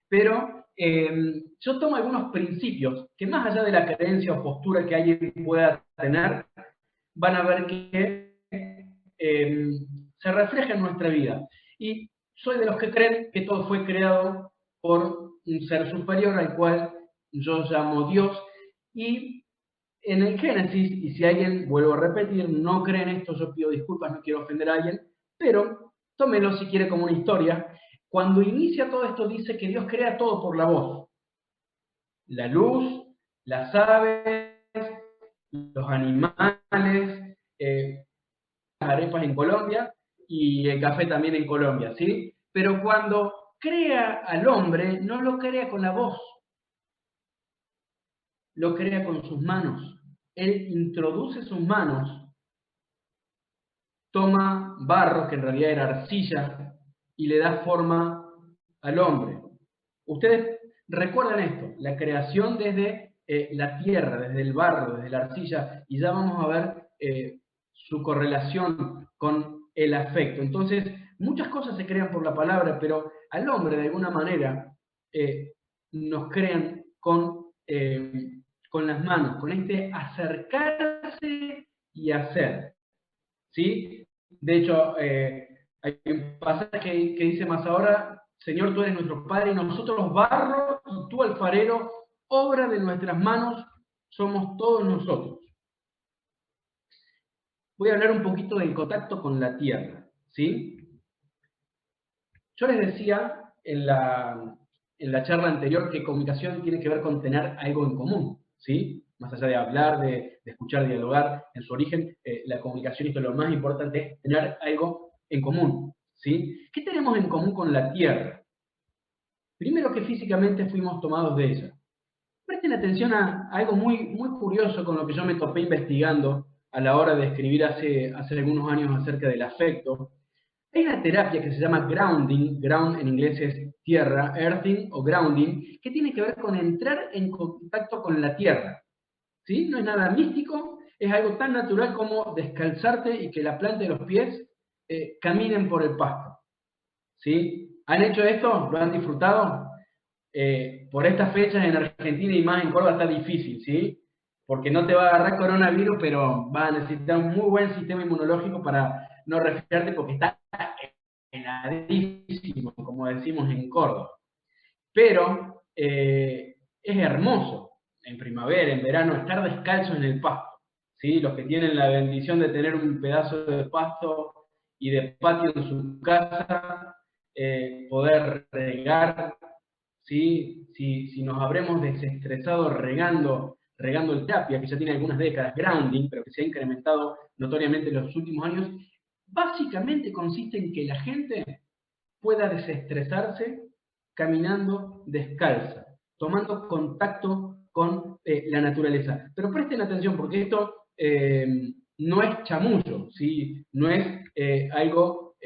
pero yo tomo algunos principios que más allá de la creencia o postura que alguien pueda tener, van a ver que se refleja en nuestra vida. Y soy de los que creen que todo fue creado por un ser superior al cual yo llamo Dios. Y en el Génesis, y si alguien, vuelvo a repetir, no cree en esto, yo pido disculpas, no quiero ofender a alguien, pero tómelo si quiere como una historia. Cuando inicia todo esto dice que Dios crea todo por la voz. La luz, las aves, los animales, las arepas en Colombia y el café también en Colombia, ¿sí? Pero cuando crea al hombre, no lo crea con la voz, lo crea con sus manos. Él introduce sus manos, toma barro, que en realidad era arcilla, y le da forma al hombre. Ustedes recuerdan esto, la creación desde la tierra, desde el barro, desde la arcilla, y ya vamos a ver su correlación con el afecto. Entonces, muchas cosas se crean por la palabra, pero al hombre, de alguna manera, nos crean con las manos, con este acercarse y hacer. ¿Sí? De hecho, hay un pasaje que dice más ahora, Señor, tú eres nuestro Padre y nosotros barro y tú alfarero, obra de nuestras manos, somos todos nosotros. Voy a hablar un poquito del contacto con la tierra, ¿sí? Yo les decía en la charla anterior que comunicación tiene que ver con tener algo en común, ¿sí? Más allá de hablar, de escuchar, dialogar, en su origen, la comunicación, esto es lo más importante, es tener algo en común, ¿sí? ¿Qué tenemos en común con la Tierra? Primero que físicamente fuimos tomados de ella. Presten atención a algo muy, muy curioso con lo que yo me topé investigando a la hora de escribir hace algunos años acerca del afecto. Hay una terapia que se llama grounding, ground en inglés es tierra, earthing o grounding, que tiene que ver con entrar en contacto con la tierra. ¿Sí? No es nada místico, es algo tan natural como descalzarte y que la planta de los pies caminen por el pasto. ¿Sí? ¿Han hecho esto? ¿Lo han disfrutado? Por estas fechas en Argentina y más en Córdoba está difícil, ¿sí? Porque no te va a agarrar coronavirus, pero vas a necesitar un muy buen sistema inmunológico para no resfriarte porque está heladísimo, como decimos en Córdoba. Pero es hermoso en primavera, en verano, estar descalzo en el pasto. ¿Sí? Los que tienen la bendición de tener un pedazo de pasto y de patio en su casa, poder regar, ¿sí? Si nos habremos desestresado regando el tapia, que ya tiene algunas décadas, grounding, pero que se ha incrementado notoriamente en los últimos años, básicamente consiste en que la gente pueda desestresarse caminando descalza, tomando contacto con la naturaleza. Pero presten atención porque esto no es chamullo, ¿sí? No es algo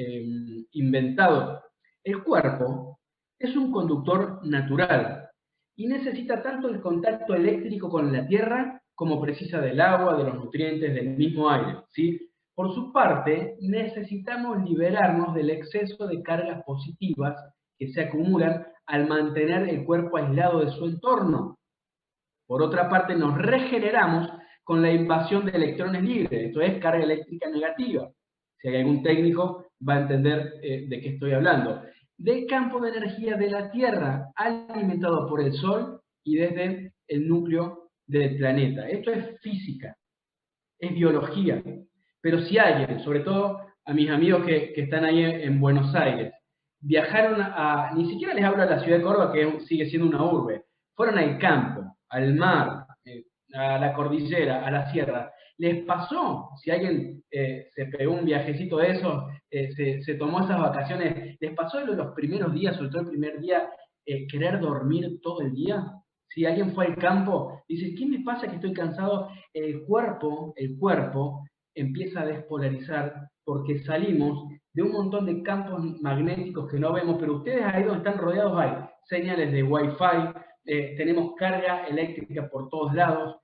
inventado. El cuerpo es un conductor natural y necesita tanto el contacto eléctrico con la tierra como precisa del agua, de los nutrientes, del mismo aire, ¿sí? Por su parte, necesitamos liberarnos del exceso de cargas positivas que se acumulan al mantener el cuerpo aislado de su entorno. Por otra parte, nos regeneramos con la invasión de electrones libres, esto es carga eléctrica negativa. Si hay algún técnico, va a entender de qué estoy hablando. Del campo de energía de la Tierra, alimentado por el Sol y desde el núcleo del planeta. Esto es física, es biología. Pero si alguien, sobre todo a mis amigos que están ahí en Buenos Aires, viajaron ni siquiera les hablo de la ciudad de Córdoba, que sigue siendo una urbe, fueron al campo, al mar, a la cordillera, a la sierra. ¿Les pasó, si alguien se pegó un viajecito de esos, se tomó esas vacaciones, les pasó en los primeros días, sobre todo el primer día, querer dormir todo el día? Si alguien fue al campo, dice, ¿qué me pasa que estoy cansado? El cuerpo empieza a despolarizar porque salimos de un montón de campos magnéticos que no vemos, pero ustedes ahí donde están rodeados hay señales de Wi-Fi, tenemos carga eléctrica por todos lados.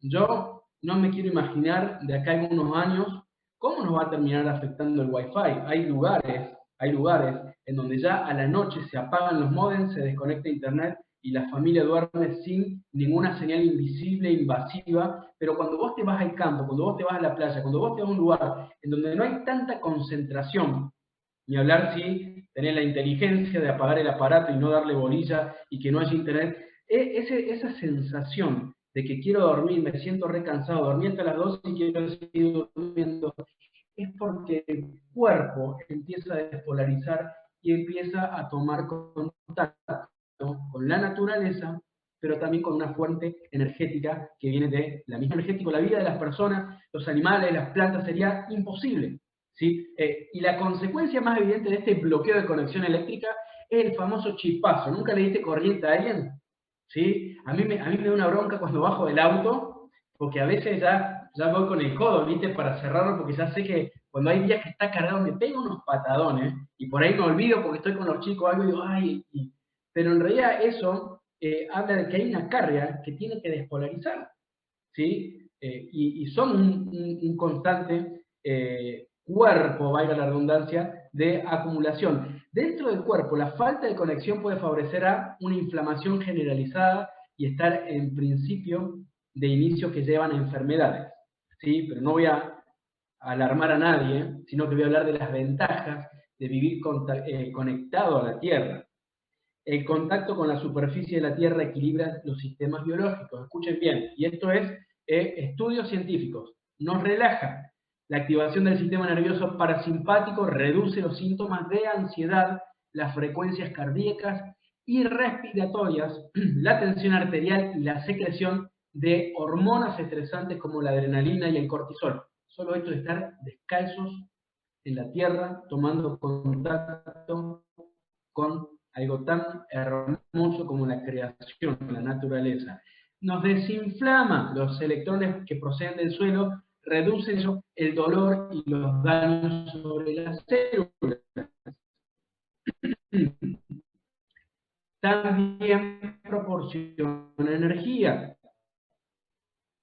Yo no me quiero imaginar de acá a algunos años cómo nos va a terminar afectando el Wi-Fi. Hay lugares hay lugares en donde ya a la noche se apagan los módems, se desconecta internet y la familia duerme sin ninguna señal invisible, invasiva, pero cuando vos te vas al campo, cuando vos te vas a la playa, cuando vos te vas a un lugar en donde no hay tanta concentración, ni hablar si tenés la inteligencia de apagar el aparato y no darle bolilla y que no haya internet, esa sensación de que quiero dormir, me siento recansado, dormí hasta las 12 y quiero seguir durmiendo, es porque el cuerpo empieza a despolarizar y empieza a tomar contacto con la naturaleza, pero también con una fuente energética que viene de la misma energética. La vida de las personas, los animales, las plantas sería imposible, ¿sí? Y la consecuencia más evidente de este bloqueo de conexión eléctrica es el famoso chispazo. ¿Nunca le diste corriente a alguien? ¿Sí? A mí me da una bronca cuando bajo del auto, porque a veces ya voy con el codo, ¿viste? Para cerrarlo, porque ya sé que cuando hay días que está cargado me pego unos patadones, y por ahí me olvido porque estoy con los chicos o algo y digo, ay, pero en realidad eso habla de que hay una carga que tiene que despolarizar, ¿sí? Y son un constante cuerpo, valga la redundancia, de acumulación. Dentro del cuerpo, la falta de conexión puede favorecer a una inflamación generalizada y estar en principio de inicio que llevan a enfermedades, ¿sí? Pero no voy a alarmar a nadie, sino que voy a hablar de las ventajas de vivir conectado a la Tierra. El contacto con la superficie de la Tierra equilibra los sistemas biológicos. Escuchen bien, y esto es estudios científicos. Nos relaja. La activación del sistema nervioso parasimpático reduce los síntomas de ansiedad, las frecuencias cardíacas y respiratorias, la tensión arterial y la secreción de hormonas estresantes como la adrenalina y el cortisol. Solo esto de estar descalzos en la tierra, tomando contacto con algo tan hermoso como la creación, la naturaleza. Nos desinflama los electrones que proceden del suelo, reducen el dolor y los daños sobre las células. También proporciona energía,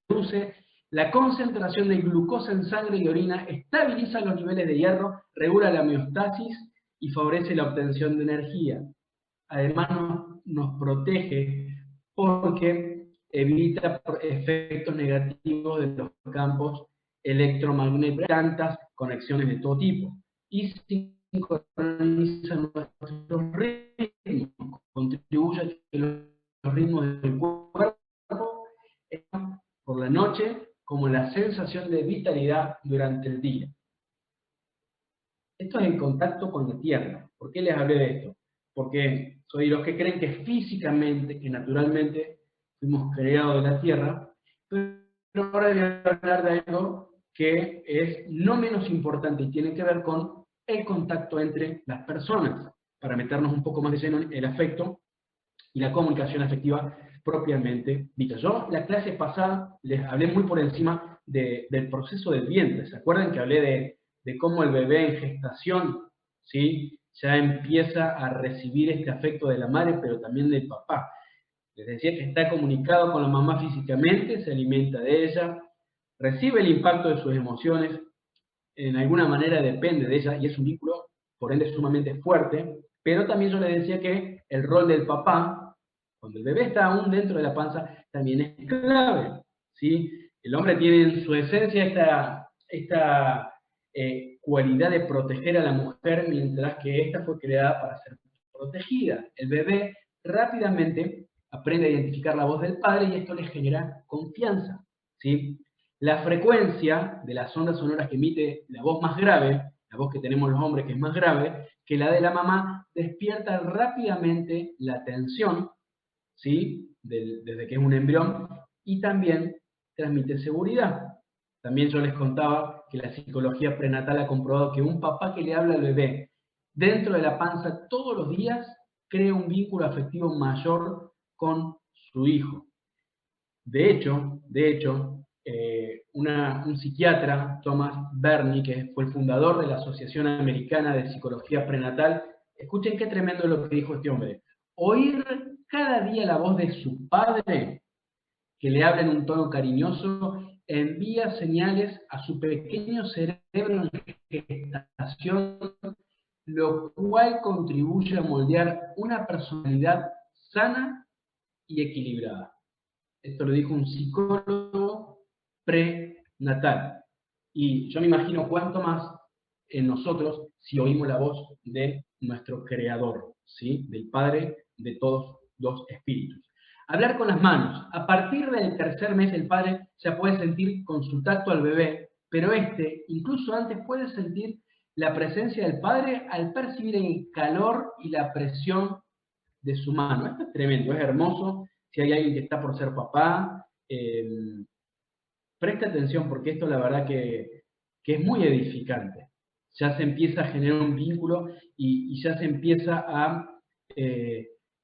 reduce la concentración de glucosa en sangre y orina, estabiliza los niveles de hierro, regula la homeostasis y favorece la obtención de energía. Además nos protege porque evita efectos negativos de los campos electromagnéticos, tantas conexiones de todo tipo, y sincroniza nuestros ritmos, contribuye a que los ritmos del cuerpo por la noche como la sensación de vitalidad durante el día. Esto es en contacto con la Tierra. ¿Por qué les hablé de esto? Porque soy los que creen que físicamente, que naturalmente fuimos creados de la Tierra, pero ahora voy a hablar de algo que es no menos importante y tiene que ver con el contacto entre las personas, para meternos un poco más de lleno en el afecto y la comunicación afectiva propiamente dicha. Yo la clase pasada les hablé muy por encima del proceso del vientre. ¿Se acuerdan que hablé de cómo el bebé en gestación, ¿sí?, ya empieza a recibir este afecto de la madre, pero también del papá? Les decía que está comunicado con la mamá físicamente, se alimenta de ella, recibe el impacto de sus emociones, en alguna manera depende de ella, y es un vínculo, por ende, sumamente fuerte. Pero también yo les decía que el rol del papá, cuando el bebé está aún dentro de la panza, también es clave, ¿sí? El hombre tiene en su esencia esta cualidad de proteger a la mujer, mientras que ésta fue creada para ser protegida. El bebé rápidamente aprende a identificar la voz del padre y esto le genera confianza, ¿sí? La frecuencia de las ondas sonoras que emite la voz más grave, la voz que tenemos los hombres que es más grave, que la de la mamá, despierta rápidamente la atención, ¿sí?, desde que es un embrión, y también transmite seguridad. También yo les contaba que la psicología prenatal ha comprobado que un papá que le habla al bebé dentro de la panza todos los días crea un vínculo afectivo mayor con su hijo. De hecho, un psiquiatra, Thomas Berney, que fue el fundador de la Asociación Americana de Psicología Prenatal, escuchen qué tremendo es lo que dijo este hombre. Oír cada día la voz de su padre, que le habla en un tono cariñoso, envía señales a su pequeño cerebro en gestación lo cual contribuye a moldear una personalidad sana y equilibrada. Esto lo dijo un psicólogo prenatal. Y yo me imagino cuánto más en nosotros si oímos la voz de nuestro Creador, ¿sí? Del Padre de todos los espíritus. Hablar con las manos. A partir del tercer mes el padre ya puede sentir con su tacto al bebé, pero incluso antes, puede sentir la presencia del padre al percibir el calor y la presión de su mano. Esto es tremendo, es hermoso. Si hay alguien que está por ser papá, presta atención porque esto la verdad que es muy edificante. Ya se empieza a generar un vínculo y ya se empieza a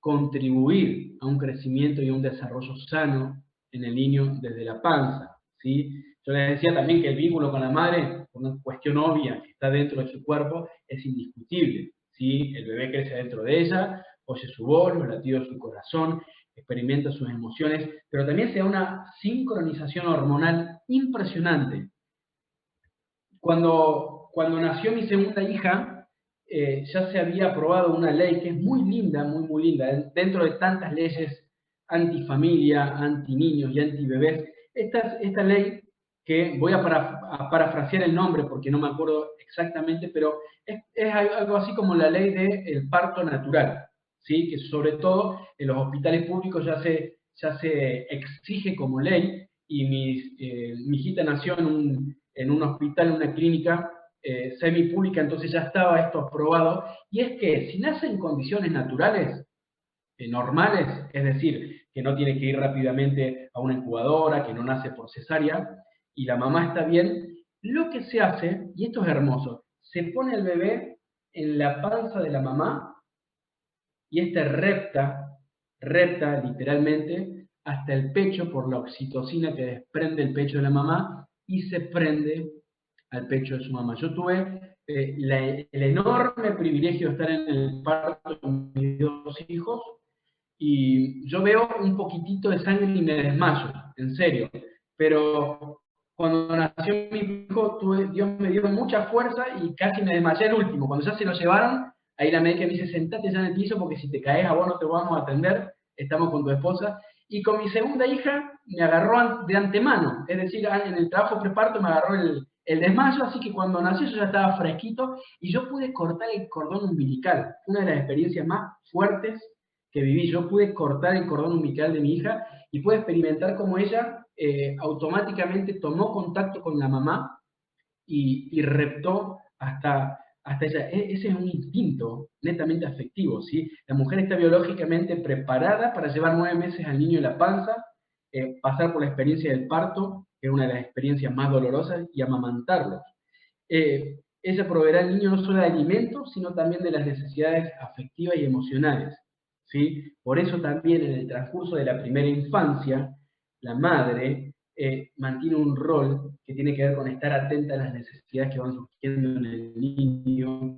contribuir a un crecimiento y a un desarrollo sano en el niño desde la panza, ¿sí? Yo les decía también que el vínculo con la madre, por una cuestión obvia que está dentro de su cuerpo, es indiscutible, ¿sí? El bebé crece dentro de ella, oye su voz, los latidos de su corazón, experimenta sus emociones, pero también se da una sincronización hormonal impresionante. Cuando nació mi segunda hija, ya se había aprobado una ley que es muy linda, muy linda, dentro de tantas leyes antifamilia, anti-niños y anti-bebés. Esta ley, que voy a parafrasear el nombre porque no me acuerdo exactamente, pero es algo así como la ley del parto natural, ¿sí? Que sobre todo en los hospitales públicos ya se exige como ley, y mi hijita nació en un hospital, en una clínica semipública, entonces ya estaba esto aprobado, y es que si nace en condiciones naturales, normales, es decir, que no tiene que ir rápidamente a una incubadora, que no nace por cesárea, y la mamá está bien, lo que se hace, y esto es hermoso, se pone el bebé en la panza de la mamá, y este repta literalmente hasta el pecho por la oxitocina que desprende el pecho de la mamá y se prende al pecho de su mamá. Yo tuve el enorme privilegio de estar en el parto con mis dos hijos, y yo veo un poquitito de sangre y me desmayo, en serio. Pero cuando nació mi hijo, Dios me dio mucha fuerza y casi me desmayé el último. Cuando ya se lo llevaron, ahí la médica me dice, sentate ya en el piso porque si te caes a vos no te vamos a atender, estamos con tu esposa. Y con mi segunda hija me agarró de antemano, es decir, en el trabajo preparto me agarró el desmayo, así que cuando nació yo ya estaba fresquito y yo pude cortar el cordón umbilical, una de las experiencias más fuertes que viví. Yo pude cortar el cordón umbilical de mi hija y pude experimentar cómo ella automáticamente tomó contacto con la mamá y reptó hasta ella. Ese es un instinto netamente afectivo, ¿sí? La mujer está biológicamente preparada para llevar 9 meses al niño en la panza, pasar por la experiencia del parto, que es una de las experiencias más dolorosas, y amamantarlo. Ella proveerá al niño no solo de alimentos, sino también de las necesidades afectivas y emocionales, ¿sí? Por eso también en el transcurso de la primera infancia, la madre mantiene un rol que tiene que ver con estar atenta a las necesidades que van surgiendo en el niño,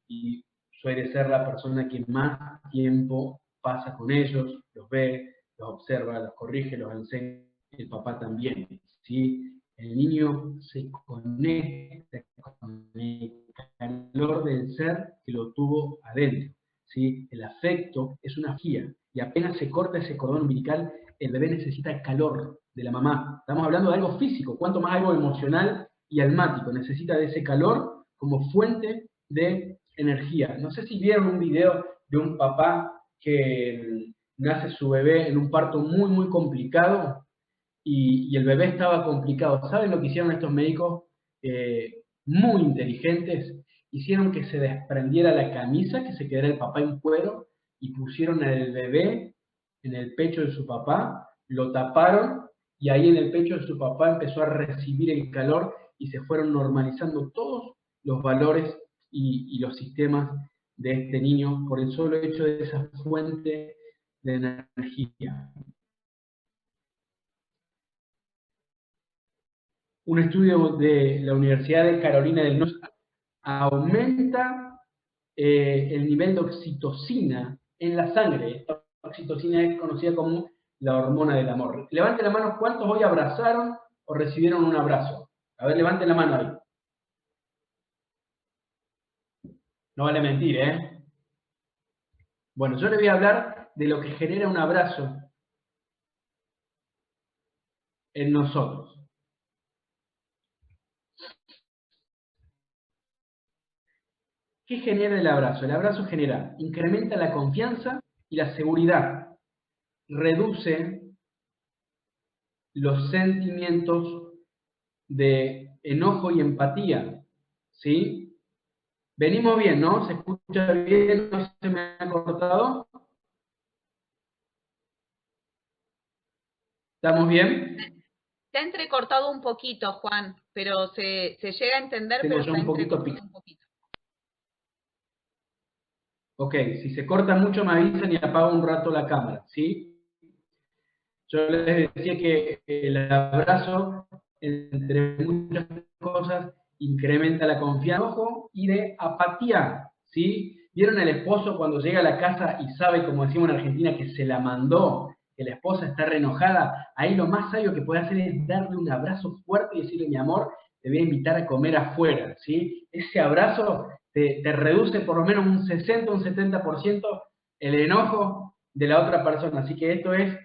y suele ser la persona que más tiempo pasa con ellos, los ve, los observa, los corrige, los enseña, el papá también, ¿sí? El niño se conecta con el calor del ser que lo tuvo adentro, ¿sí? El afecto es una energía, y apenas se corta ese cordón umbilical, el bebé necesita el calor de la mamá. Estamos hablando de algo físico, cuanto más algo emocional y almático. Necesita de ese calor como fuente de energía. No sé si vieron un video de un papá que nace su bebé en un parto muy complicado, y el bebé estaba complicado. ¿Saben lo que hicieron estos médicos? Muy inteligentes. Hicieron que se desprendiera la camisa, que se quedara el papá en cuero, y pusieron al bebé en el pecho de su papá, lo taparon, y ahí en el pecho de su papá empezó a recibir el calor, y se fueron normalizando todos los valores y los sistemas de este niño por el solo hecho de esa fuente de energía. Un estudio de la Universidad de Carolina del Norte aumenta el nivel de oxitocina en la sangre. Esta oxitocina es conocida como la hormona del amor. Levanten la mano, ¿cuántos hoy abrazaron o recibieron un abrazo? A ver, levanten la mano ahí. No vale mentir, ¿eh? Bueno, yo le voy a hablar de lo que genera un abrazo en nosotros. ¿Qué genera el abrazo? El abrazo incrementa la confianza y la seguridad, reduce los sentimientos de enojo y empatía, ¿sí? Venimos bien, ¿no? ¿Se escucha bien? ¿No se me ha cortado? ¿Estamos bien? Se ha entrecortado un poquito, Juan, pero se llega a entender, Tengo pero yo está un poquito entrecortado un poquito. Ok, si se corta mucho me avisan y apago un rato la cámara, ¿sí? Yo les decía que el abrazo, entre muchas cosas, incrementa la confianza y de apatía, ¿sí? ¿Vieron el esposo cuando llega a la casa y sabe, como decimos en Argentina, que se la mandó, que la esposa está re enojada? Ahí lo más sabio que puede hacer es darle un abrazo fuerte y decirle, mi amor, te voy a invitar a comer afuera, ¿sí? Ese abrazo te reduce por lo menos un 60, un 70% el enojo de la otra persona. Así que esto es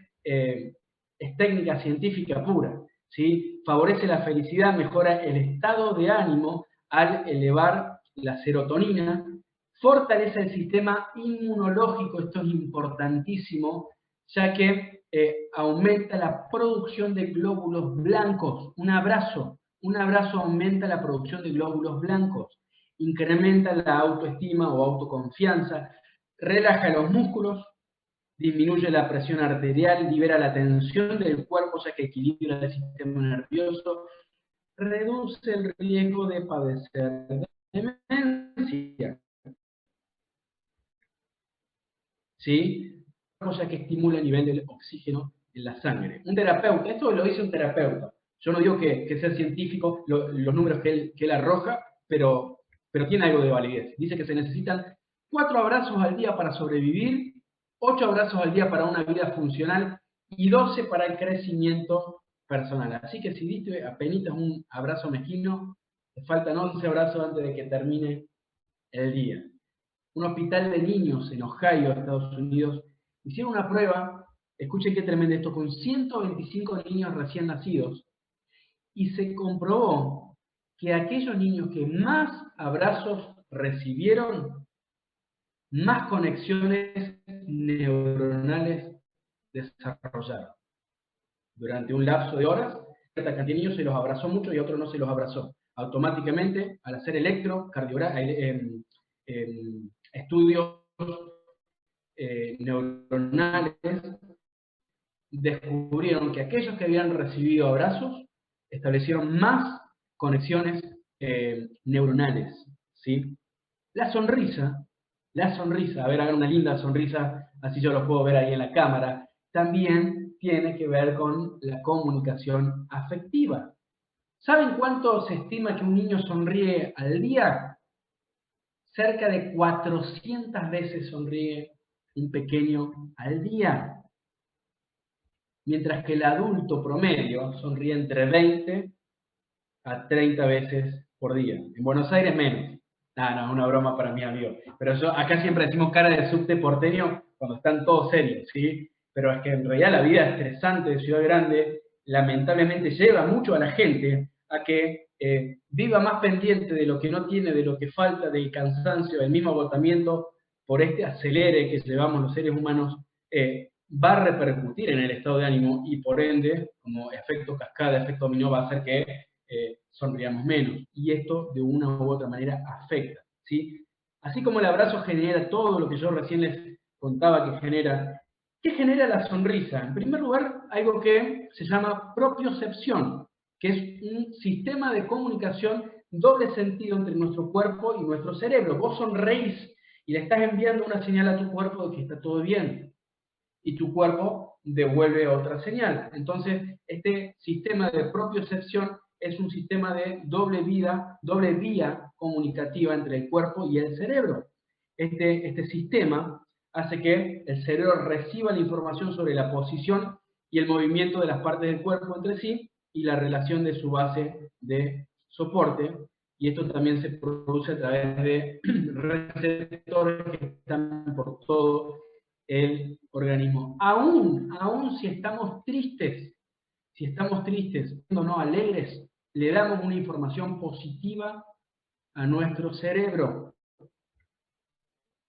técnica científica pura, ¿sí? Favorece la felicidad, mejora el estado de ánimo al elevar la serotonina, fortalece el sistema inmunológico, esto es importantísimo, ya que aumenta la producción de glóbulos blancos. Un abrazo aumenta la producción de glóbulos blancos, incrementa la autoestima o autoconfianza, relaja los músculos, disminuye la presión arterial, libera la tensión del cuerpo, ya que equilibra el sistema nervioso, reduce el riesgo de padecer demencia, ¿sí? Cosa que estimula el nivel del oxígeno en la sangre. Un terapeuta, esto lo dice un terapeuta, yo no digo que sea científico los números que él arroja, pero tiene algo de validez. Dice que se necesitan 4 abrazos al día para sobrevivir, 8 abrazos al día para una vida funcional y 12 para el crecimiento personal. Así que si diste apenas un abrazo mezquino, te faltan 11 abrazos antes de que termine el día. Un hospital de niños en Ohio, Estados Unidos, hicieron una prueba, escuchen qué tremendo esto, con 125 niños recién nacidos, y se comprobó que aquellos niños que más abrazos recibieron, más conexiones neuronales desarrollaron. Durante un lapso de horas, cierta cantidad de niños se los abrazó mucho y a otros no se los abrazó. Automáticamente, al hacer estudios neuronales, descubrieron que aquellos que habían recibido abrazos establecieron más conexiones neuronales, ¿sí? La sonrisa, a ver, hagan una linda sonrisa, así yo lo puedo ver ahí en la cámara, también tiene que ver con la comunicación afectiva. ¿Saben cuánto se estima que un niño sonríe al día? Cerca de 400 veces sonríe un pequeño al día, mientras que el adulto promedio sonríe entre 20 a 30 veces por día. En Buenos Aires menos. No, una broma para mi amigo. Pero acá siempre decimos cara de subte porteño cuando están todos serios, ¿sí? Pero es que en realidad la vida estresante de Ciudad Grande lamentablemente lleva mucho a la gente a que viva más pendiente de lo que no tiene, de lo que falta, del cansancio, del mismo agotamiento por este acelere que llevamos los seres humanos, va a repercutir en el estado de ánimo y por ende, como efecto cascada, efecto dominó, va a hacer que sonriamos menos. Y esto de una u otra manera afecta, ¿sí? Así como el abrazo genera todo lo que yo recién les contaba que genera. ¿Qué genera la sonrisa? En primer lugar, algo que se llama propiocepción, que es un sistema de comunicación doble sentido entre nuestro cuerpo y nuestro cerebro. Vos sonreís y le estás enviando una señal a tu cuerpo de que está todo bien. Y tu cuerpo devuelve otra señal. Entonces, este sistema de propiocepción es un sistema de doble vía comunicativa entre el cuerpo y el cerebro. Este sistema hace que el cerebro reciba la información sobre la posición y el movimiento de las partes del cuerpo entre sí y la relación de su base de soporte, y esto también se produce a través de receptores que están por todo el organismo. Aún si estamos tristes, no alegres, le damos una información positiva a nuestro cerebro.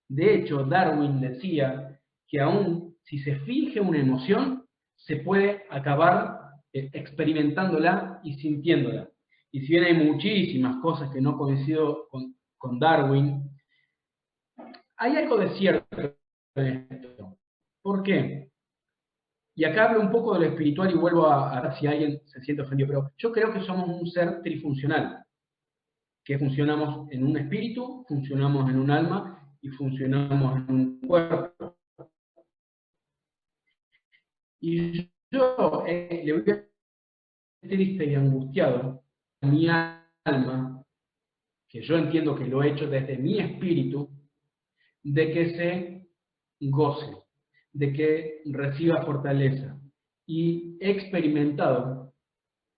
De hecho, Darwin decía que aún si se finge una emoción, se puede acabar experimentándola y sintiéndola. Y si bien hay muchísimas cosas que no coincido con Darwin, hay algo de cierto en esto. ¿Por qué? Y acá hablo un poco de lo espiritual y vuelvo a si alguien se siente ofendido, pero yo creo que somos un ser trifuncional, que funcionamos en un espíritu, funcionamos en un alma y funcionamos en un cuerpo. Y yo le voy a triste y angustiado a mi alma, que yo entiendo que lo he hecho desde mi espíritu, de que se goce, de que reciba fortaleza. Y he experimentado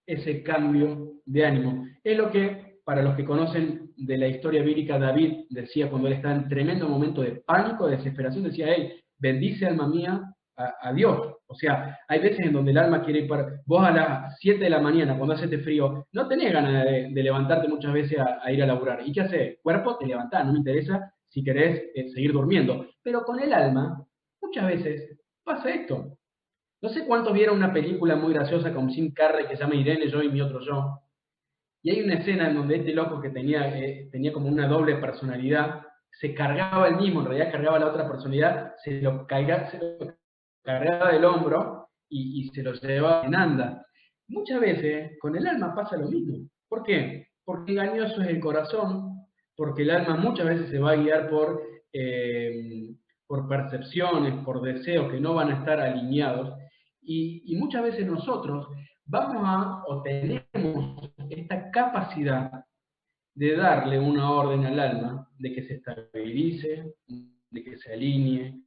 ese cambio de ánimo. Es lo que, para los que conocen de la historia bíblica, David decía cuando él estaba en tremendo momento de pánico, de desesperación, decía él, bendice alma mía a Dios. O sea, hay veces en donde el alma quiere ir para... Vos a las 7 de la mañana, cuando hace este frío, no tenés ganas de levantarte muchas veces a ir a laburar. ¿Y qué hace? Cuerpo, te levantás, no me interesa si querés seguir durmiendo. Pero con el alma, muchas veces pasa esto. No sé cuántos vieron una película muy graciosa con Jim Carrey que se llama Irene, yo y mi otro yo. Y hay una escena en donde este loco que tenía como una doble personalidad, se cargaba él mismo, en realidad cargaba la otra personalidad, se lo cargaba del hombro y se lo llevaba en anda. Muchas veces con el alma pasa lo mismo. ¿Por qué? Porque engañoso es el corazón, porque el alma muchas veces se va a guiar por percepciones, por deseos que no van a estar alineados. Y muchas veces nosotros o tenemos esta capacidad de darle una orden al alma de que se estabilice, de que se alinee,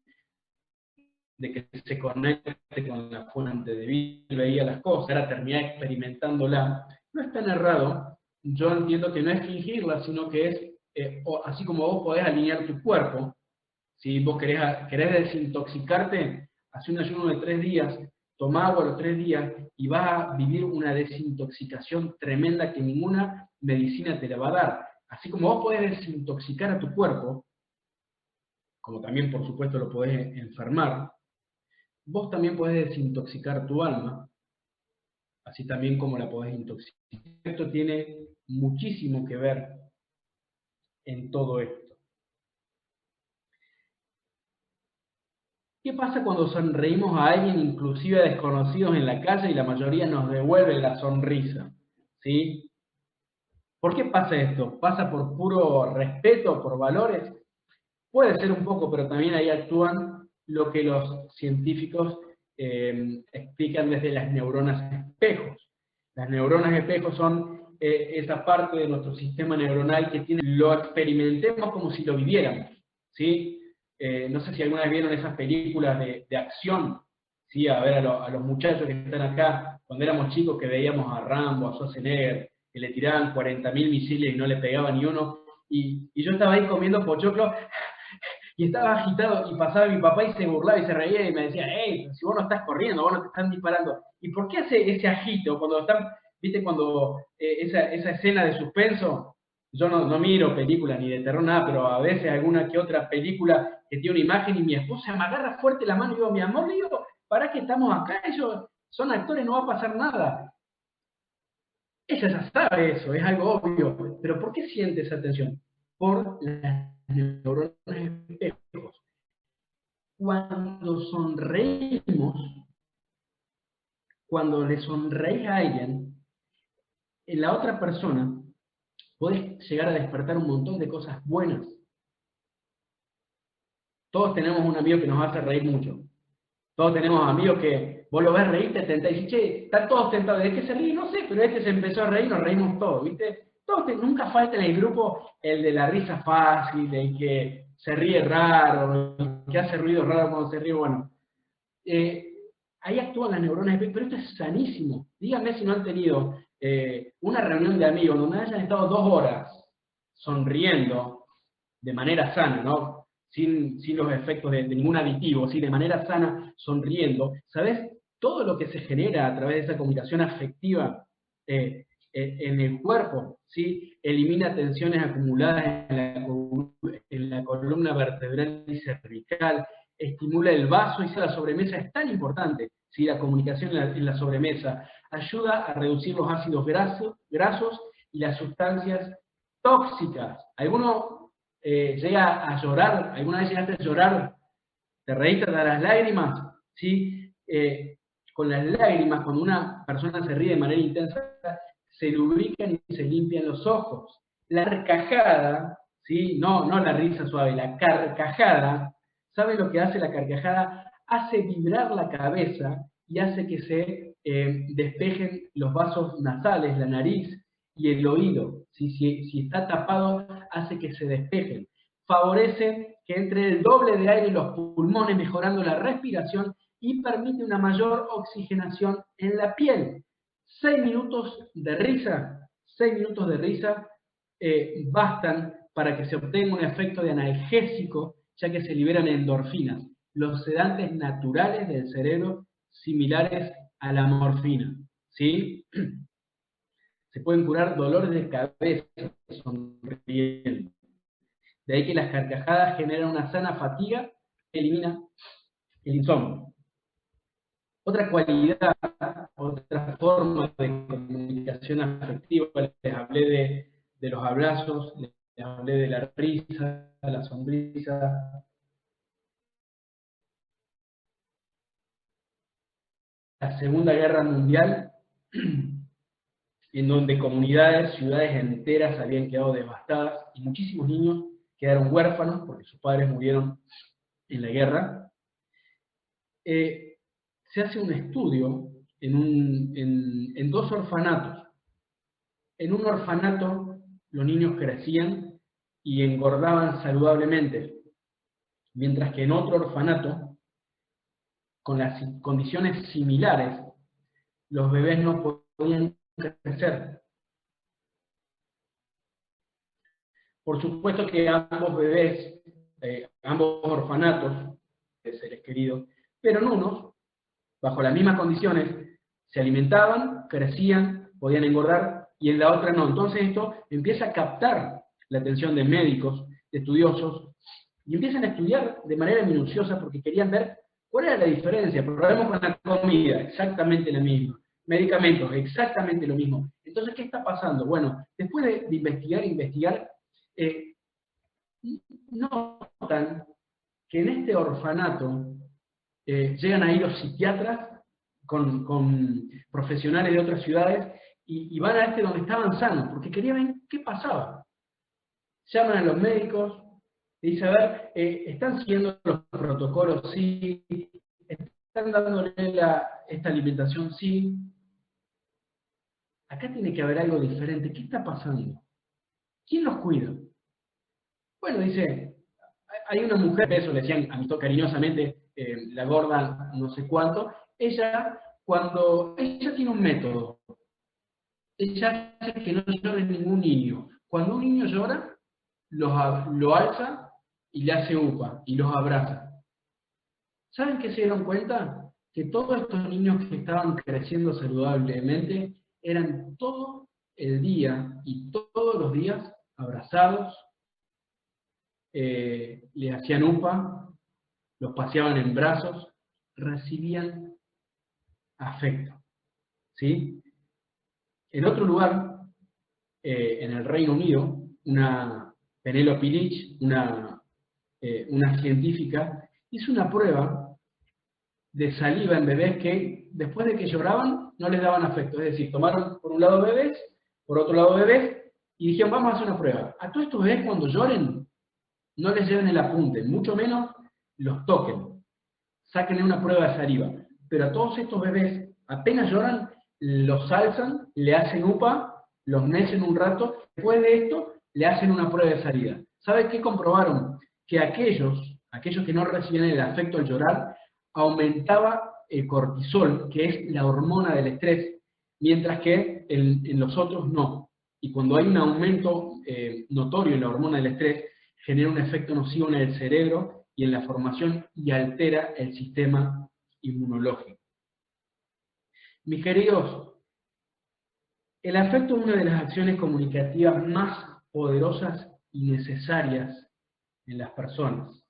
de que se conecte con la fuente de vida, veía las cosas, ahora terminar experimentándola. No es tan errado, yo entiendo que no es fingirla, sino que es, así como vos podés alinear tu cuerpo, si vos querés desintoxicarte, hace un ayuno de 3 días, toma agua los 3 días y vas a vivir una desintoxicación tremenda que ninguna medicina te la va a dar. Así como vos podés desintoxicar a tu cuerpo, como también por supuesto lo podés enfermar, vos también podés desintoxicar tu alma, así también como la podés intoxicar. Esto tiene muchísimo que ver en todo esto. ¿Qué pasa cuando sonreímos a alguien, inclusive a desconocidos en la calle, y la mayoría nos devuelve la sonrisa? ¿Sí? ¿Por qué pasa esto? ¿Pasa por puro respeto, por valores? Puede ser un poco, pero también ahí actúan lo que los científicos explican desde las neuronas espejos. Las neuronas espejos son esa parte de nuestro sistema neuronal que lo experimentemos como si lo viviéramos, ¿sí? No sé si alguna vez vieron esas películas de acción, ¿sí? A ver a los muchachos que están acá, cuando éramos chicos que veíamos a Rambo, a Schwarzenegger, que le tiraban 40.000 misiles y no le pegaba ni uno, y yo estaba ahí comiendo pochoclo, y estaba agitado, y pasaba mi papá y se burlaba y se reía y me decía, hey, si vos no estás corriendo, vos no te están disparando. ¿Y por qué hace ese agito cuando están, viste, cuando esa escena de suspenso? Yo no miro películas ni de terror, nada, pero a veces alguna que otra película que tiene una imagen y mi esposa me agarra fuerte la mano y digo, mi amor, le digo, ¿para qué estamos acá? Ellos son actores, no va a pasar nada. Ella ya sabe eso, es algo obvio, pero ¿por qué siente esa tensión? Por las neuronas espejos. Cuando sonreímos, cuando le sonreís a alguien, en la otra persona podés llegar a despertar un montón de cosas buenas. Todos tenemos un amigo que nos hace reír mucho. Todos tenemos amigos que vos lo ves reír, te tentás y dices, che, están todos tentados. ¿De qué se ríe? No sé, pero este se empezó a reír, nos reímos todos, ¿viste? Nunca falta en el grupo el de la risa fácil, el que se ríe raro, el que hace ruido raro cuando se ríe. Bueno, ahí actúan las neuronas, pero esto es sanísimo. Díganme si no han tenido una reunión de amigos donde hayan estado 2 horas sonriendo de manera sana, ¿no? Sin los efectos de ningún aditivo, ¿sí? De manera sana, sonriendo, ¿sabes? Todo lo que se genera a través de esa comunicación afectiva en el cuerpo, ¿sí? Elimina tensiones acumuladas en la columna vertebral y cervical, estimula el vaso y la sobremesa es tan importante, ¿sí? La comunicación en la sobremesa ayuda a reducir los ácidos grasos y las sustancias tóxicas. ¿Alguno llega a llorar? ¿Alguna vez llegaste a llorar? ¿Te reíste hasta las lágrimas? ¿Sí? Con las lágrimas, cuando una persona se ríe de manera intensa, se lubrican y se limpian los ojos. La carcajada, ¿sí? No la risa suave, la carcajada, ¿sabe lo que hace la carcajada? Hace vibrar la cabeza y hace que se despejen los vasos nasales, la nariz y el oído. Si está tapado, hace que se despejen. Favorece que entre el doble de aire en los pulmones, mejorando la respiración y permite una mayor oxigenación en la piel. 6 minutos de risa bastan para que se obtenga un efecto de analgésico, ya que se liberan endorfinas, los sedantes naturales del cerebro similares a la morfina. ¿Sí? Se pueden curar dolores de cabeza sonriendo. De ahí que las carcajadas generan una sana fatiga que elimina el insomnio. Otra cualidad, otra forma de comunicación afectiva, les hablé de los abrazos, les hablé de la risa, la sonrisa. La Segunda Guerra Mundial, en donde comunidades, ciudades enteras habían quedado devastadas y muchísimos niños quedaron huérfanos porque sus padres murieron en la guerra. Se hace un estudio en 2 orfanatos. En un orfanato los niños crecían y engordaban saludablemente, mientras que en otro orfanato, con las condiciones similares, los bebés no podían crecer. Por supuesto que ambos bebés, ambos orfanatos, de seres queridos, pero en unos, bajo las mismas condiciones, se alimentaban, crecían, podían engordar, y en la otra no. Entonces esto empieza a captar la atención de médicos, de estudiosos, y empiezan a estudiar de manera minuciosa porque querían ver cuál era la diferencia. Probemos con la comida, exactamente la misma. Medicamentos, exactamente lo mismo. Entonces, ¿qué está pasando? Bueno, después de investigar, notan que en este orfanato llegan ahí los psiquiatras con profesionales de otras ciudades y van a donde estaban sanos, porque querían ver qué pasaba. Llaman a los médicos y dicen, a ver, ¿están siguiendo los protocolos? Sí. ¿Están dándole esta alimentación? Sí. Acá tiene que haber algo diferente. ¿Qué está pasando? ¿Quién los cuida? Bueno, dice, hay una mujer, eso le decían a mí cariñosamente, la gorda no sé cuánto, ella tiene un método. Ella hace que no llore ningún niño. Cuando un niño llora, lo alza y le hace upa y los abraza. ¿Saben qué se dieron cuenta? Que todos estos niños que estaban creciendo saludablemente eran todo el día y todos los días abrazados, les hacían upa, los paseaban en brazos, recibían afecto. ¿Sí? En otro lugar, en el Reino Unido, una Penelope Leach, una científica, hizo una prueba de saliva en bebés que después de que lloraban no les daban afecto. Es decir, tomaron por un lado bebés, por otro lado bebés, y dijeron, vamos a hacer una prueba. A todos estos bebés cuando lloren, no les lleven el apunte, mucho menos los toquen. Sáquenle una prueba de saliva. Pero a todos estos bebés, apenas lloran, los alzan, le hacen upa, los mecen un rato, después de esto le hacen una prueba de salida. ¿Sabe qué comprobaron? Que aquellos que no recibían el afecto al llorar, aumentaba el cortisol, que es la hormona del estrés, mientras que en los otros no. Y cuando hay un aumento notorio en la hormona del estrés, genera un efecto nocivo en el cerebro y en la formación y altera el sistema inmunológico. Mis queridos, el afecto es una de las acciones comunicativas más poderosas y necesarias en las personas.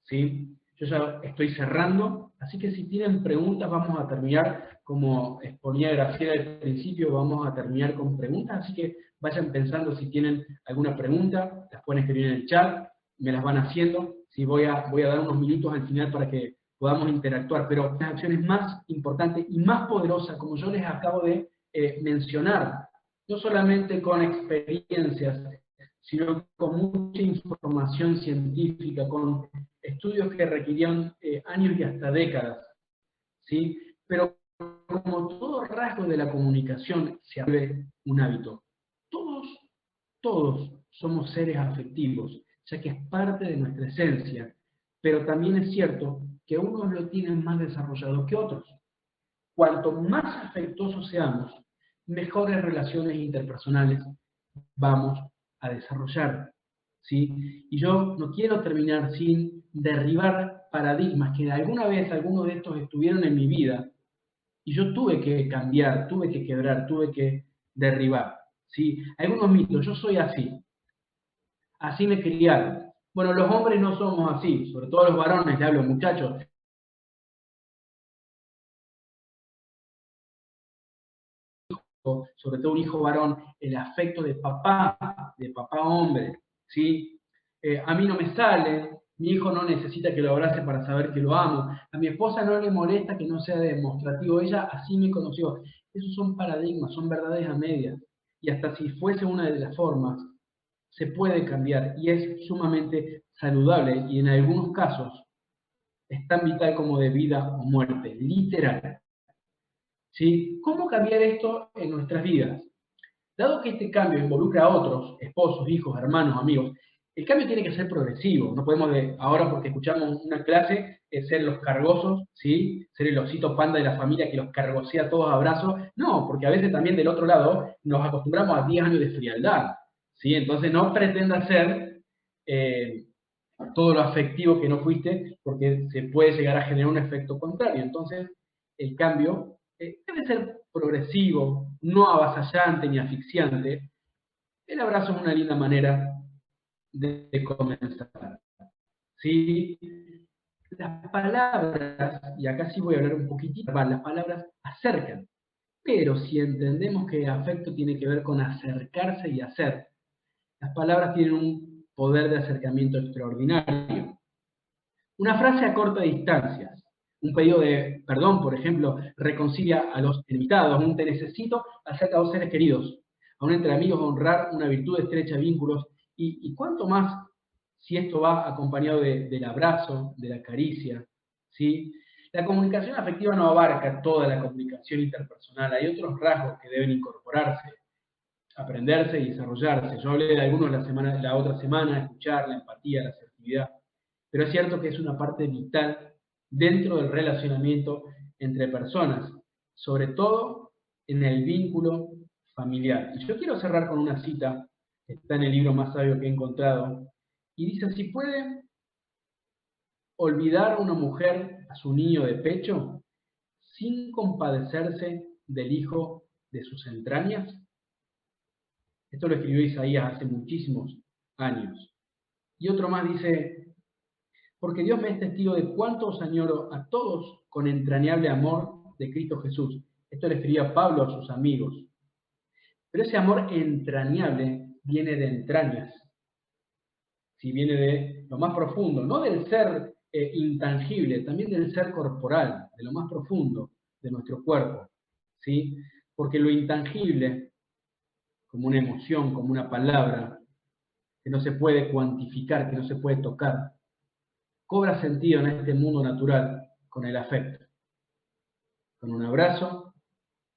¿Sí? Yo ya estoy cerrando, así que si tienen preguntas vamos a terminar, como exponía Graciela al principio, vamos a terminar con preguntas, así que vayan pensando si tienen alguna pregunta, las pueden escribir en el chat, me las van haciendo, si voy a dar unos minutos al final para que podamos interactuar, pero las acciones más importantes y más poderosas, como yo les acabo de mencionar, no solamente con experiencias, sino con mucha información científica, con estudios que requerían años y hasta décadas, ¿sí? Pero como todo rasgo de la comunicación se vuelve un hábito. Todos somos seres afectivos, ya que es parte de nuestra esencia, pero también es cierto que unos lo tienen más desarrollado que otros. Cuanto más afectuosos seamos, mejores relaciones interpersonales vamos a desarrollar. ¿Sí? Y yo no quiero terminar sin derribar paradigmas que alguna vez algunos de estos estuvieron en mi vida y yo tuve que cambiar, tuve que quebrar, tuve que derribar. ¿Sí? Algunos mitos, yo soy así me criaron. Bueno, los hombres no somos así, sobre todo los varones, le hablo, muchachos, sobre todo un hijo varón, el afecto de papá hombre, ¿sí? A mí no me sale, mi hijo no necesita que lo abrace para saber que lo amo, a mi esposa no le molesta que no sea demostrativo, ella así me conoció. Esos son paradigmas, son verdades a medias, y hasta si fuese una de las formas, se puede cambiar, y es sumamente saludable, y en algunos casos es tan vital como de vida o muerte, literal. ¿Sí? ¿Cómo cambiar esto en nuestras vidas? Dado que este cambio involucra a otros, esposos, hijos, hermanos, amigos, el cambio tiene que ser progresivo. No podemos ahora porque escuchamos una clase ser los cargosos, ¿sí? Ser el osito panda de la familia que los cargosea a todos a abrazos. No, porque a veces también del otro lado nos acostumbramos a 10 años de frialdad, ¿sí? Entonces no pretenda ser todo lo afectivo que no fuiste, porque se puede llegar a generar un efecto contrario. Entonces, el cambio debe ser progresivo, no avasallante ni asfixiante. El abrazo es una linda manera de comenzar. ¿Sí? Las palabras, y acá sí voy a hablar un poquitito, las palabras acercan, pero si entendemos que afecto tiene que ver con acercarse y hacer, las palabras tienen un poder de acercamiento extraordinario. Una frase a corta distancia, un pedido de perdón, por ejemplo, reconcilia a los enemistados, un te necesito acerca a dos seres queridos, a un entre amigos honrar una virtud estrecha vínculos, y cuánto más si esto va acompañado del abrazo, de la caricia, ¿sí? La comunicación afectiva no abarca toda la comunicación interpersonal, hay otros rasgos que deben incorporarse, aprenderse y desarrollarse. Yo hablé de algunos la otra semana, escuchar, la empatía, la asertividad. Pero es cierto que es una parte vital dentro del relacionamiento entre personas, sobre todo en el vínculo familiar. Y yo quiero cerrar con una cita que está en el libro más sabio que he encontrado, y dice, si puede olvidar una mujer a su niño de pecho sin compadecerse del hijo de sus entrañas. Esto lo escribió Isaías hace muchísimos años. Y otro más dice, porque Dios me es testigo de cuánto os añoro a todos con entrañable amor de Cristo Jesús. Esto le escribía Pablo a sus amigos. Pero ese amor entrañable viene de entrañas, ¿sí? Viene de lo más profundo, no del ser intangible, también del ser corporal, de lo más profundo de nuestro cuerpo, ¿sí? Porque lo intangible, como una emoción, como una palabra, que no se puede cuantificar, que no se puede tocar, cobra sentido en este mundo natural con el afecto, con un abrazo,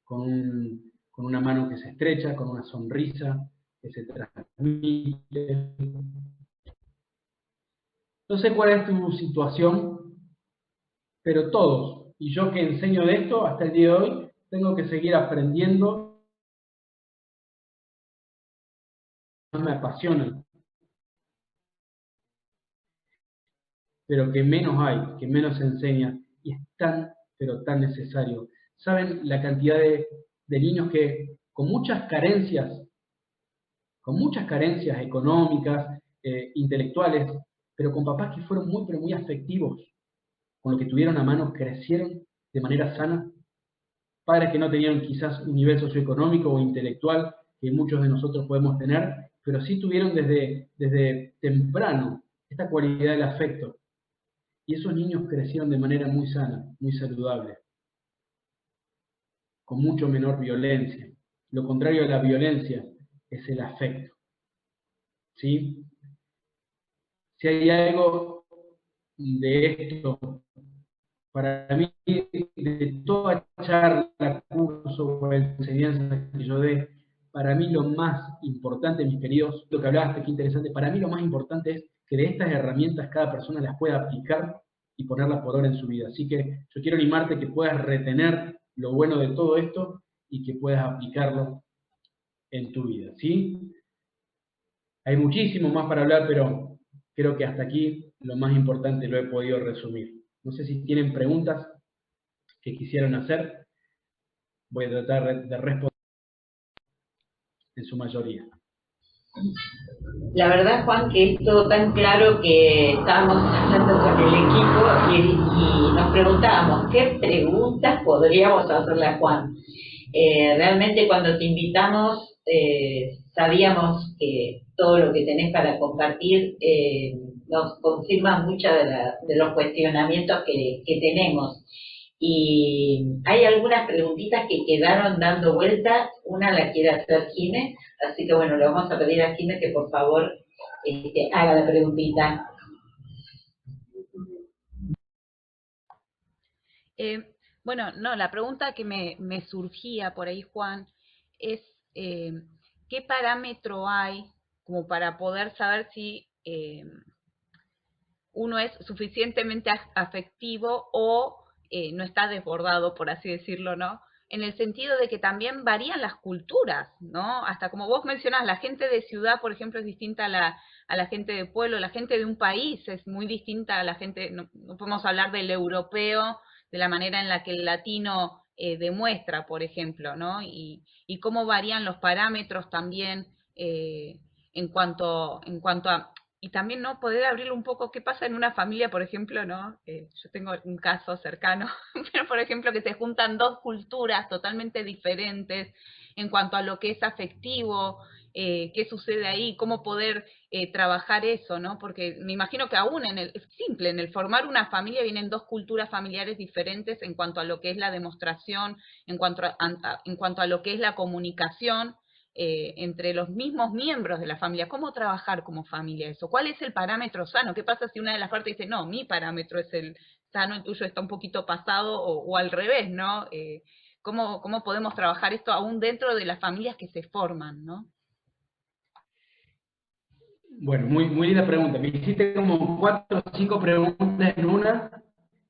con una mano que se estrecha, con una sonrisa que se transmite. No sé cuál es tu situación, pero todos, y yo que enseño de esto hasta el día de hoy, tengo que seguir aprendiendo me apasionan, pero que menos hay, que menos se enseña, y es tan, pero tan necesario. ¿Saben la cantidad de niños que con muchas carencias económicas, intelectuales, pero con papás que fueron muy, pero muy afectivos, con lo que tuvieron a mano, crecieron de manera sana? Padres que no tenían quizás un nivel socioeconómico o intelectual que muchos de nosotros podemos tener, pero sí tuvieron desde temprano esta cualidad del afecto. Y esos niños crecieron de manera muy sana, muy saludable, con mucho menor violencia. Lo contrario de la violencia es el afecto. ¿Sí? Si hay algo de esto, para mí, de toda charla, curso o enseñanza que yo dé, para mí lo más importante, mis queridos, lo que hablaste, qué interesante, para mí lo más importante es que de estas herramientas cada persona las pueda aplicar y ponerlas por obra en su vida. Así que yo quiero animarte a que puedas retener lo bueno de todo esto y que puedas aplicarlo en tu vida, ¿sí? Hay muchísimo más para hablar, pero creo que hasta aquí lo más importante lo he podido resumir. No sé si tienen preguntas que quisieran hacer. Voy a tratar de responder en su mayoría. La verdad, Juan, que es todo tan claro que estábamos hablando con el equipo y nos preguntábamos qué preguntas podríamos hacerle a Juan. Realmente cuando te invitamos sabíamos que todo lo que tenés para compartir nos confirma muchos de los cuestionamientos que tenemos. Y hay algunas preguntitas que quedaron dando vuelta. Una la quiere hacer Jimé, así que bueno, le vamos a pedir a Jimé que por favor haga la preguntita. Bueno, no, la pregunta que me surgía por ahí, Juan, es ¿qué parámetro hay como para poder saber si uno es suficientemente afectivo o no está desbordado, por así decirlo, ¿no? En el sentido de que también varían las culturas, ¿no? Hasta como vos mencionás, la gente de ciudad, por ejemplo, es distinta a la gente de pueblo, la gente de un país es muy distinta a la gente, no podemos hablar del europeo de la manera en la que el latino demuestra, por ejemplo, ¿no? Y cómo varían los parámetros también en cuanto a y también, ¿no? Poder abrirle un poco qué pasa en una familia, por ejemplo, ¿no? Yo tengo un caso cercano, pero por ejemplo que se juntan dos culturas totalmente diferentes en cuanto a lo que es afectivo, qué sucede ahí, cómo poder trabajar eso, ¿no? Porque me imagino que aún es simple, en el formar una familia vienen dos culturas familiares diferentes en cuanto a lo que es la demostración, en cuanto a lo que es la comunicación, entre los mismos miembros de la familia. ¿Cómo trabajar como familia eso? ¿Cuál es el parámetro sano? ¿Qué pasa si una de las partes dice, no, mi parámetro es el sano, el tuyo está un poquito pasado, o al revés, ¿no? ¿Cómo podemos trabajar esto aún dentro de las familias que se forman, ¿no? Bueno, muy, muy linda pregunta. Me hiciste como 4 o 5 preguntas en una,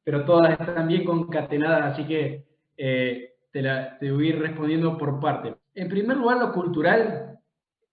pero todas están bien concatenadas, así que te voy a ir respondiendo por parte. En primer lugar, lo cultural,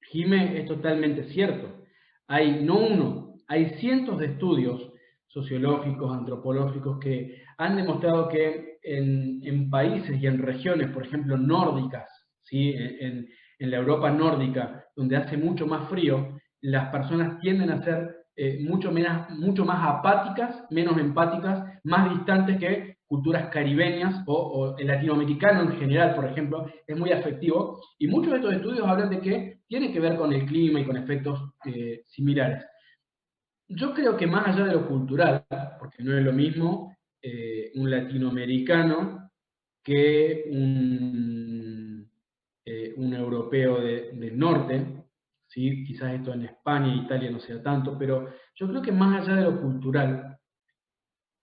Jimé, es totalmente cierto. Hay no uno, hay cientos de estudios sociológicos, antropológicos, que han demostrado que en países y en regiones, por ejemplo, nórdicas, ¿sí? En la Europa nórdica, donde hace mucho más frío, las personas tienden a ser mucho más apáticas, menos empáticas, más distantes que culturas caribeñas o el latinoamericano en general, por ejemplo, es muy afectivo. Y muchos de estos estudios hablan de que tiene que ver con el clima y con efectos similares. Yo creo que más allá de lo cultural, porque no es lo mismo un latinoamericano que un europeo del norte, ¿sí? Quizás esto en España e Italia no sea tanto, pero yo creo que más allá de lo cultural,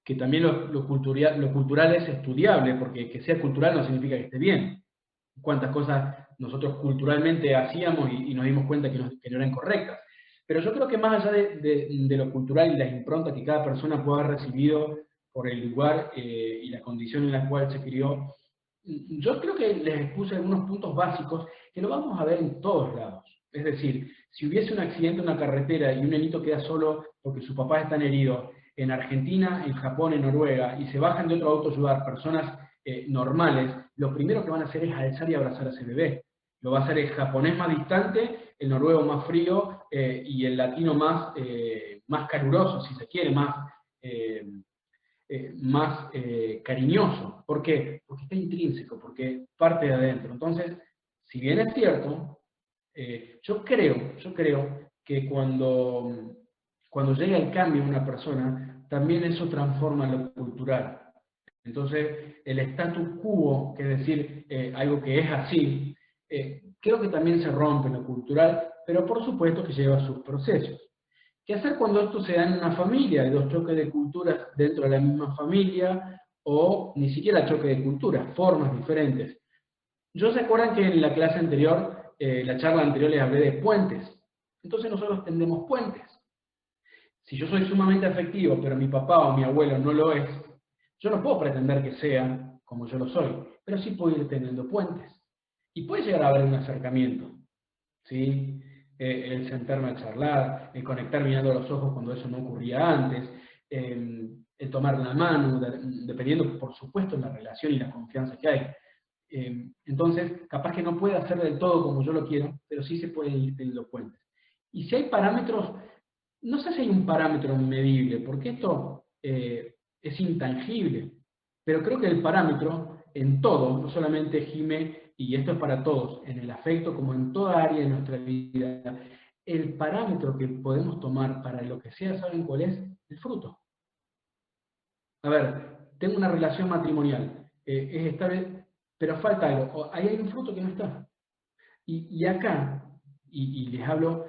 que también lo cultural es estudiable, porque que sea cultural no significa que esté bien. Cuántas cosas nosotros culturalmente hacíamos y nos dimos cuenta que no eran correctas. Pero yo creo que más allá de lo cultural y las improntas que cada persona pueda haber recibido por el lugar y la condición en la cual se crió, yo creo que les expuse algunos puntos básicos que lo vamos a ver en todos lados. Es decir, si hubiese un accidente en una carretera y un nenito queda solo porque sus papás están heridos, en Argentina, en Japón, en Noruega, y se bajan de otro auto a ayudar personas normales, lo primero que van a hacer es alzar y abrazar a ese bebé. Lo va a hacer el japonés más distante, el noruego más frío y el latino más caluroso, si se quiere, más cariñoso. ¿Por qué? Porque está intrínseco, porque parte de adentro. Entonces, si bien es cierto, yo creo que cuando llega el cambio en una persona, también eso transforma lo cultural. Entonces, el status quo, que es decir, algo que es así, creo que también se rompe en lo cultural, pero por supuesto que lleva sus procesos. ¿Qué hacer cuando esto se da en una familia? Hay dos choques de culturas dentro de la misma familia, o ni siquiera choque de culturas, formas diferentes. Yo se acuerdan que en la clase anterior, la charla anterior les hablé de puentes. Entonces nosotros tendemos puentes. Si yo soy sumamente afectivo, pero mi papá o mi abuelo no lo es, yo no puedo pretender que sean como yo lo soy, pero sí puedo ir teniendo puentes. Y puede llegar a haber un acercamiento, ¿sí? El sentarme a charlar, el conectar mirando a los ojos cuando eso no ocurría antes, el tomar la mano, dependiendo, por supuesto, de la relación y la confianza que hay. Entonces, capaz que no puede hacer del todo como yo lo quiero, pero sí se pueden ir teniendo puentes. Y si hay parámetros, no sé si hay un parámetro medible, porque esto es intangible, pero creo que el parámetro en todo, no solamente Jime, y esto es para todos, en el afecto como en toda área de nuestra vida, el parámetro que podemos tomar para lo que sea, ¿saben cuál es? El fruto. A ver, tengo una relación matrimonial, es estable, pero falta algo, ahí hay un fruto que no está. Y acá, y les hablo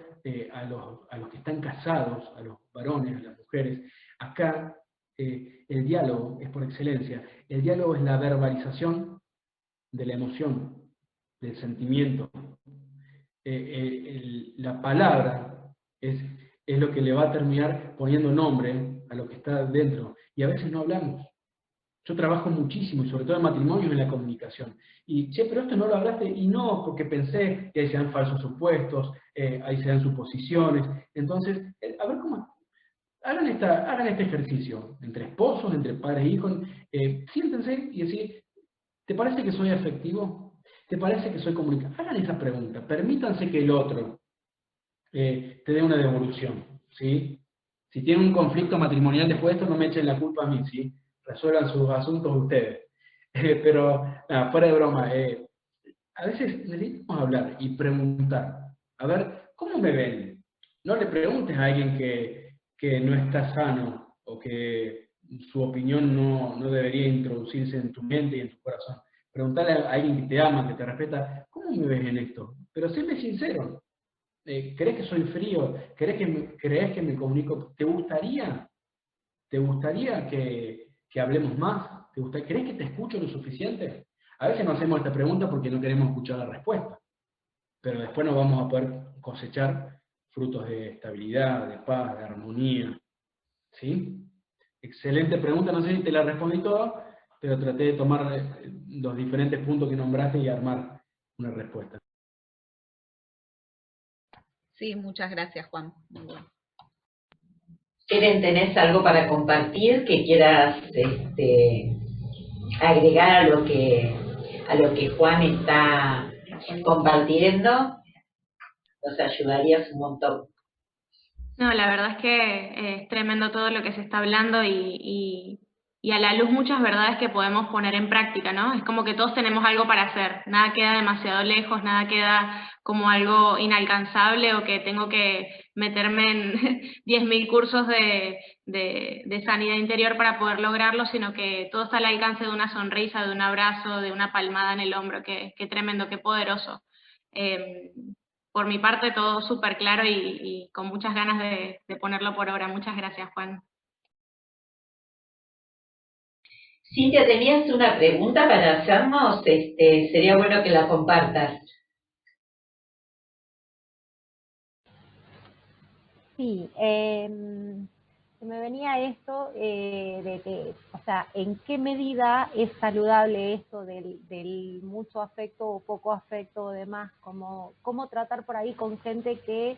a los que están casados, a los varones, a las mujeres, acá el diálogo es por excelencia. El diálogo es la verbalización de la emoción, del sentimiento. La palabra es lo que le va a terminar poniendo nombre a lo que está dentro. Y a veces no hablamos. Yo trabajo muchísimo, y sobre todo en matrimonios, en la comunicación. Y, che, pero esto no lo hablaste, y no, porque pensé que ahí se dan falsos supuestos, ahí se dan suposiciones. Entonces, a ver cómo... hagan este ejercicio, entre esposos, entre padres e hijos, siéntense y decir, ¿te parece que soy afectivo? ¿Te parece que soy comunicador? Hagan esa pregunta, permítanse que el otro te dé una devolución, ¿sí? Si tienen un conflicto matrimonial después de esto, no me echen la culpa a mí, ¿sí? Resuelvan sus asuntos ustedes. Pero, nada, fuera de broma, a veces necesitamos hablar y preguntar, a ver, ¿cómo me ven? No le preguntes a alguien que no está sano o que su opinión no debería introducirse en tu mente y en tu corazón. Preguntarle a alguien que te ama, que te respeta, ¿cómo me ves en esto? Pero séme sincero. ¿Crees que soy frío? ¿Crees que me comunico? ¿Te gustaría que hablemos más? ¿Crees que te escucho lo suficiente? A veces nos hacemos esta pregunta porque no queremos escuchar la respuesta, pero después no vamos a poder cosechar frutos de estabilidad, de paz, de armonía. ¿Sí? Excelente pregunta, no sé si te la respondí toda, pero traté de tomar los diferentes puntos que nombraste y armar una respuesta. Sí, muchas gracias, Juan. Muy bueno. Keren, ¿tenés algo para compartir que quieras agregar a lo que Juan está compartiendo? Nos ayudarías un montón. No, la verdad es que es tremendo todo lo que se está hablando y a la luz muchas verdades que podemos poner en práctica, ¿no? Es como que todos tenemos algo para hacer, nada queda demasiado lejos, nada queda como algo inalcanzable o que tengo que meterme en 10.000 cursos de sanidad interior para poder lograrlo, sino que todo está al alcance de una sonrisa, de un abrazo, de una palmada en el hombro, qué tremendo, qué poderoso. Por mi parte todo súper claro y con muchas ganas de ponerlo por obra. Muchas gracias, Juan. Cintia, ¿tenías una pregunta para hacernos? Sería bueno que la compartas. Sí, se me venía esto de que, o sea, ¿en qué medida es saludable esto del mucho afecto o poco afecto o demás? ¿Cómo tratar por ahí con gente que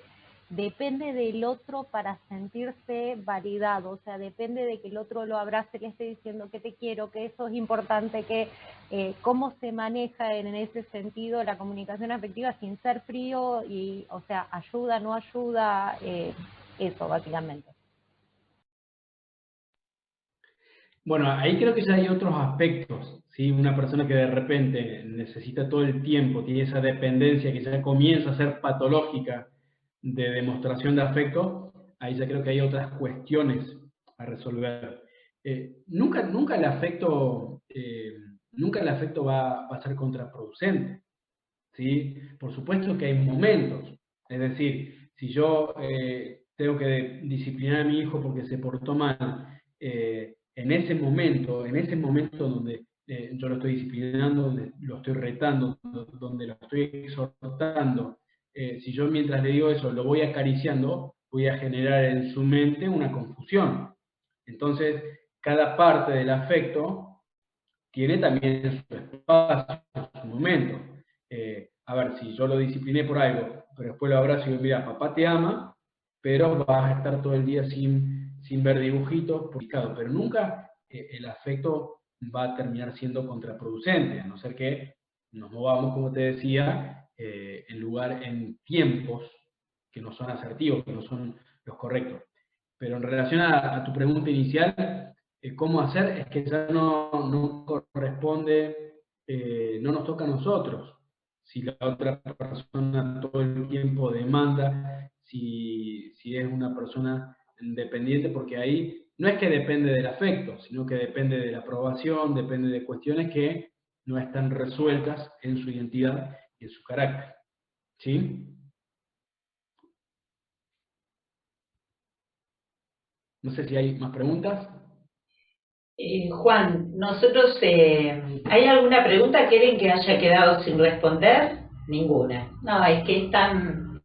depende del otro para sentirse validado, o sea, depende de que el otro lo abrace, le esté diciendo que te quiero, que eso es importante, que cómo se maneja en ese sentido la comunicación afectiva sin ser frío y, o sea, ayuda, no ayuda, eso básicamente. Bueno, ahí creo que ya hay otros aspectos, ¿sí? Una persona que de repente necesita todo el tiempo, tiene esa dependencia que ya comienza a ser patológica de demostración de afecto, ahí ya creo que hay otras cuestiones a resolver. Nunca el afecto va a ser contraproducente, ¿sí? Por supuesto que hay momentos, es decir, si yo tengo que disciplinar a mi hijo porque se portó mal, en ese momento donde yo lo estoy disciplinando, donde lo estoy retando, donde lo estoy exhortando, si yo mientras le digo eso lo voy acariciando, voy a generar en su mente una confusión. Entonces, cada parte del afecto tiene también su espacio, su momento. A ver, si yo lo discipliné por algo, pero después lo abrazo y digo, mira, papá te ama, pero vas a estar todo el día sin ver dibujitos, publicados. Pero nunca el afecto va a terminar siendo contraproducente, a no ser que nos movamos, como te decía, en tiempos que no son asertivos, que no son los correctos. Pero en relación a tu pregunta inicial, cómo hacer, es que ya no corresponde, no nos toca a nosotros. Si la otra persona todo el tiempo demanda, si es una persona dependiente, porque ahí no es que depende del afecto, sino que depende de la aprobación, depende de cuestiones que no están resueltas en su identidad y en su carácter. ¿Sí? No sé si hay más preguntas. Juan, nosotros, ¿hay alguna pregunta que quieren que haya quedado sin responder? Ninguna. No, es que es tan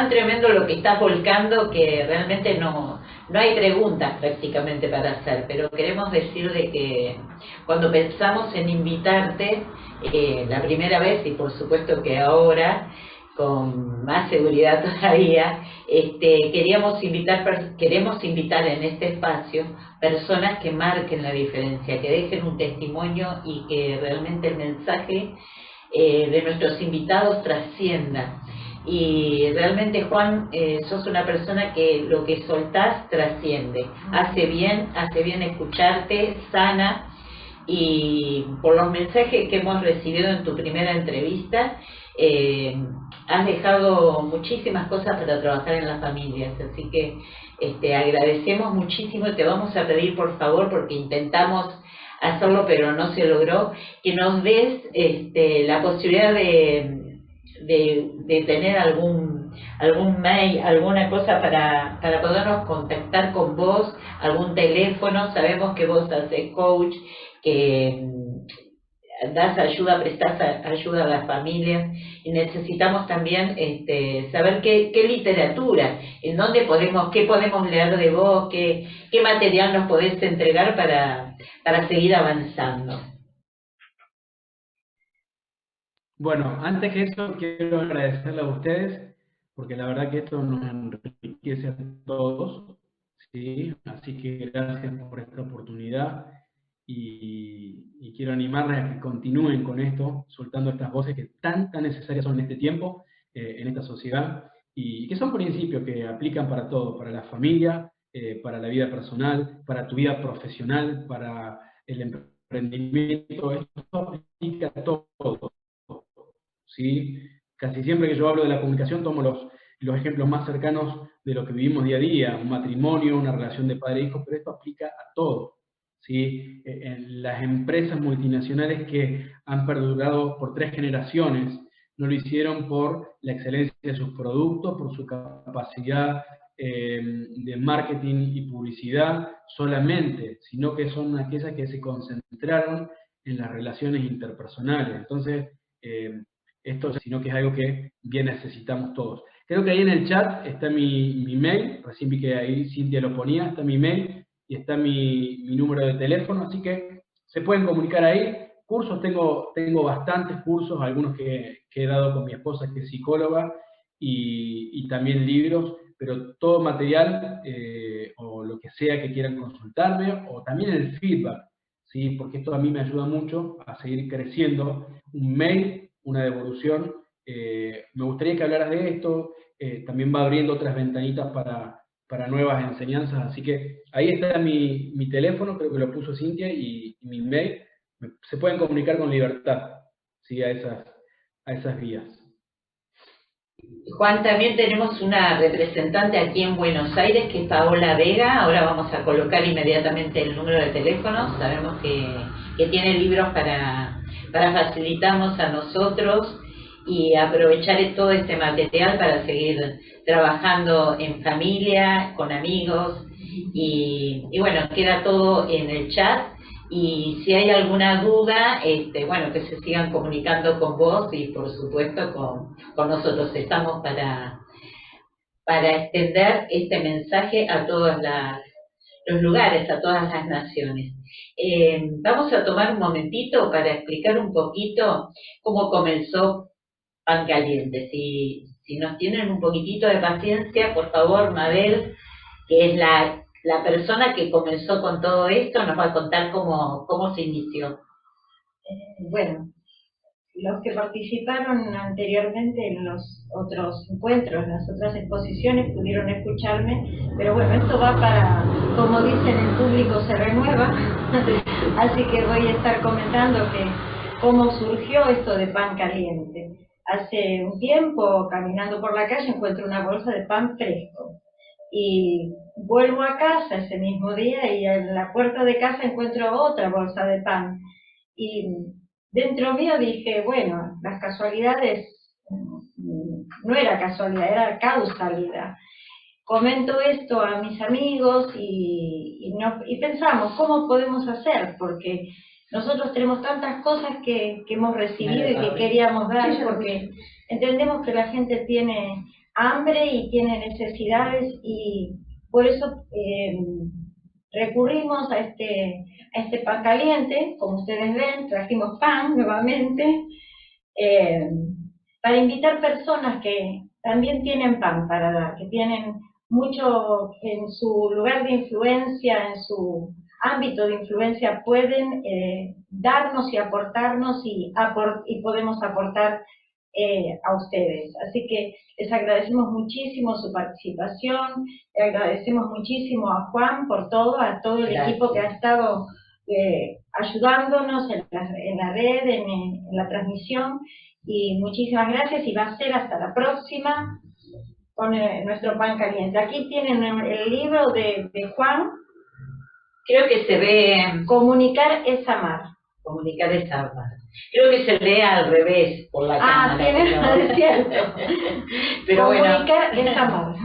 tremendo lo que estás volcando que realmente no hay preguntas prácticamente para hacer, pero queremos decir de que cuando pensamos en invitarte, la primera vez y por supuesto que ahora, con más seguridad todavía, queremos invitar en este espacio personas que marquen la diferencia, que dejen un testimonio y que realmente el mensaje de nuestros invitados trascienda. Y realmente, Juan, sos una persona que lo que soltás trasciende. Hace bien escucharte, sana, y por los mensajes que hemos recibido en tu primera entrevista, has dejado muchísimas cosas para trabajar en las familias, así que agradecemos muchísimo y te vamos a pedir por favor, porque intentamos hacerlo pero no se logró, que nos des la posibilidad de tener algún mail, alguna cosa para podernos contactar con vos, algún teléfono. Sabemos que vos haces coach, que das ayuda, prestás ayuda a las familias, y necesitamos también saber qué literatura, en dónde qué podemos leer de vos, qué material nos podés entregar para seguir avanzando. Bueno, antes que eso quiero agradecerle a ustedes, porque la verdad que esto nos enriquece a todos, ¿sí? Así que gracias por esta oportunidad y quiero animarles a que continúen con esto, soltando estas voces que tan necesarias son en este tiempo, en esta sociedad, y que son principios que aplican para todo, para la familia, para la vida personal, para tu vida profesional, para el emprendimiento, esto aplica a todo. ¿Sí? Casi siempre que yo hablo de la comunicación tomo los ejemplos más cercanos de lo que vivimos día a día, un matrimonio, una relación de padre e hijo, pero esto aplica a todo. ¿Sí? En las empresas multinacionales que han perdurado por 3 generaciones, no lo hicieron por la excelencia de sus productos, por su capacidad de marketing y publicidad solamente, sino que son aquellas que se concentraron en las relaciones interpersonales. Entonces, esto, sino que es algo que bien necesitamos todos. Creo que ahí en el chat está mi mail, recién vi que ahí Cintia lo ponía, está mi mail y está mi número de teléfono, así que se pueden comunicar ahí. Cursos, tengo bastantes cursos, algunos que he dado con mi esposa que es psicóloga, y también libros, pero todo material o lo que sea que quieran consultarme, o también el feedback, ¿sí? Porque esto a mí me ayuda mucho a seguir creciendo. Un mail, una devolución, me gustaría que hablaras de esto, también va abriendo otras ventanitas para nuevas enseñanzas, así que ahí está mi teléfono, creo que lo puso Cintia, y mi mail. Se pueden comunicar con libertad, ¿sí? A esas vías. Juan, también tenemos una representante aquí en Buenos Aires, que es Paola Vega. Ahora vamos a colocar inmediatamente el número de teléfono. Sabemos que tiene libros para facilitarnos a nosotros y aprovechar todo este material para seguir trabajando en familia, con amigos, y bueno, queda todo en el chat. Y si hay alguna duda, bueno, que se sigan comunicando con vos y por supuesto con nosotros. Estamos para extender este mensaje a todos los lugares, a todas las naciones. Vamos a tomar un momentito para explicar un poquito cómo comenzó Pan Caliente. Si nos tienen un poquitito de paciencia, por favor, Mabel, que es la persona que comenzó con todo esto, nos va a contar cómo se inició. Bueno, los que participaron anteriormente en los otros encuentros, en las otras exposiciones, pudieron escucharme, pero bueno, esto va para, como dicen, el público se renueva, así que voy a estar comentando cómo surgió esto de Pan Caliente. Hace un tiempo, caminando por la calle, encuentro una bolsa de pan fresco. Y vuelvo a casa ese mismo día y en la puerta de casa encuentro otra bolsa de pan. Y dentro mío dije, bueno, las casualidades, no era casualidad, era causalidad. Comento esto a mis amigos y pensamos, ¿cómo podemos hacer? Porque nosotros tenemos tantas cosas que hemos recibido y que queríamos dar, porque entendemos que la gente tiene hambre y tiene necesidades, y por eso recurrimos a este pan caliente. Como ustedes ven, trajimos pan nuevamente, para invitar personas que también tienen pan para dar, que tienen mucho en su lugar de influencia, en su ámbito de influencia, pueden darnos y aportarnos, y podemos aportar a ustedes. Así que les agradecemos muchísimo su participación, le agradecemos muchísimo a Juan por todo, a todo el equipo que ha estado ayudándonos en la red, en la transmisión, y muchísimas gracias, y va a ser hasta la próxima con nuestro pan caliente. Aquí tienen el libro de Juan. Creo que se ve... Comunicar es amar. Comunicar es amar. Creo que se lee al revés por la cámara. Es cierto. Pero comunicar es amar.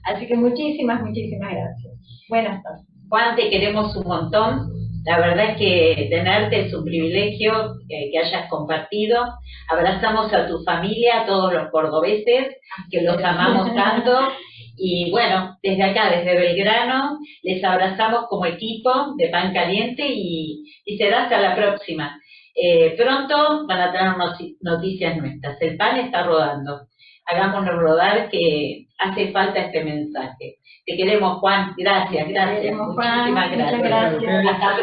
Así que muchísimas gracias. Buenas tardes. Juan, te queremos un montón. La verdad es que tenerte es un privilegio que hayas compartido. Abrazamos a tu familia, a todos los cordobeses, que los amamos tanto. Y bueno, desde acá, desde Belgrano, les abrazamos como equipo de Pan Caliente, y será hasta la próxima. Pronto van a tener noticias nuestras. El pan está rodando. Hagámonos rodar, que hace falta este mensaje. Te queremos, Juan. Gracias. Muchísimas gracias. Muchas gracias. Hasta